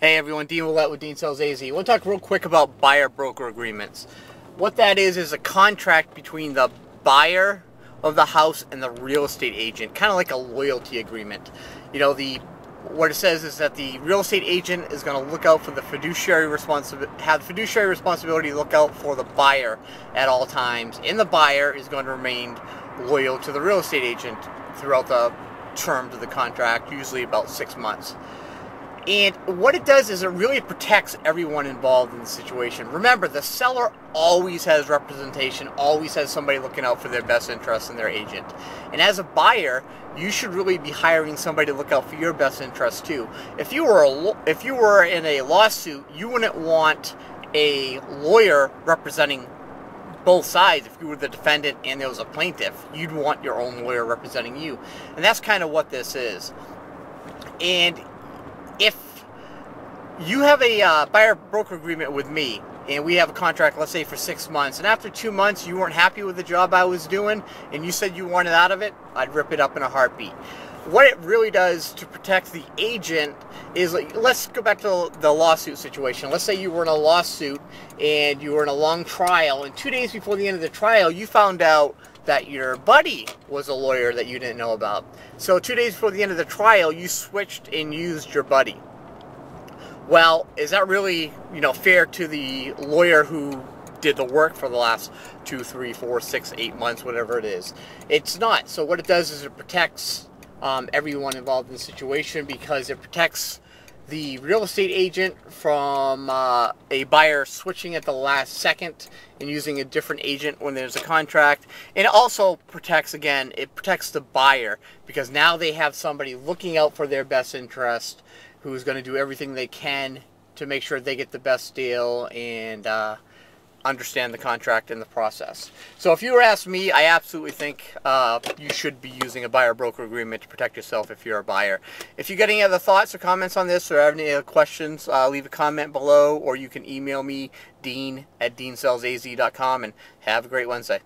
Hey everyone, Dean Willett with Dean Sells AZ. I want to talk real quick about buyer-broker agreements. What that is a contract between the buyer of the house and the real estate agent, kind of like a loyalty agreement. You know, what it says is that the real estate agent is going to look out for the have the fiduciary responsibility to look out for the buyer at all times, and the buyer is going to remain loyal to the real estate agent throughout the terms of the contract, usually about 6 months. And what it does is it really protects everyone involved in the situation. Remember, the seller always has representation, always has somebody looking out for their best interests in their agent. And as a buyer, you should really be hiring somebody to look out for your best interests too. If you were in a lawsuit, you wouldn't want a lawyer representing both sides. If you were the defendant and there was a plaintiff, you'd want your own lawyer representing you. And that's kind of what this is. And if you have a buyer-broker agreement with me, and we have a contract, let's say, for 6 months, and after 2 months you weren't happy with the job I was doing, and you said you wanted out of it, I'd rip it up in a heartbeat. What it really does to protect the agent is, like, let's go back to the lawsuit situation. Let's say you were in a lawsuit, and you were in a long trial, and 2 days before the end of the trial, you found out that your buddy was a lawyer that you didn't know about. So 2 days before the end of the trial, you switched and used your buddy. Well, is that really, fair to the lawyer who did the work for the last 2, 3, 4, 6, 8 months, whatever it is? It's not. So what it does is it protects everyone involved in the situation, because it protects the real estate agent from a buyer switching at the last second and using a different agent when there's a contract. And it also protects, again, it protects the buyer, because now they have somebody looking out for their best interest, who's going to do everything they can to make sure they get the best deal and understand the contract and the process. So if you were asked me, I absolutely think you should be using a buyer-broker agreement to protect yourself if you're a buyer. If you got any other thoughts or comments on this, or have any other questions, leave a comment below, or you can email me, dean@deansellsaz.com, and have a great Wednesday.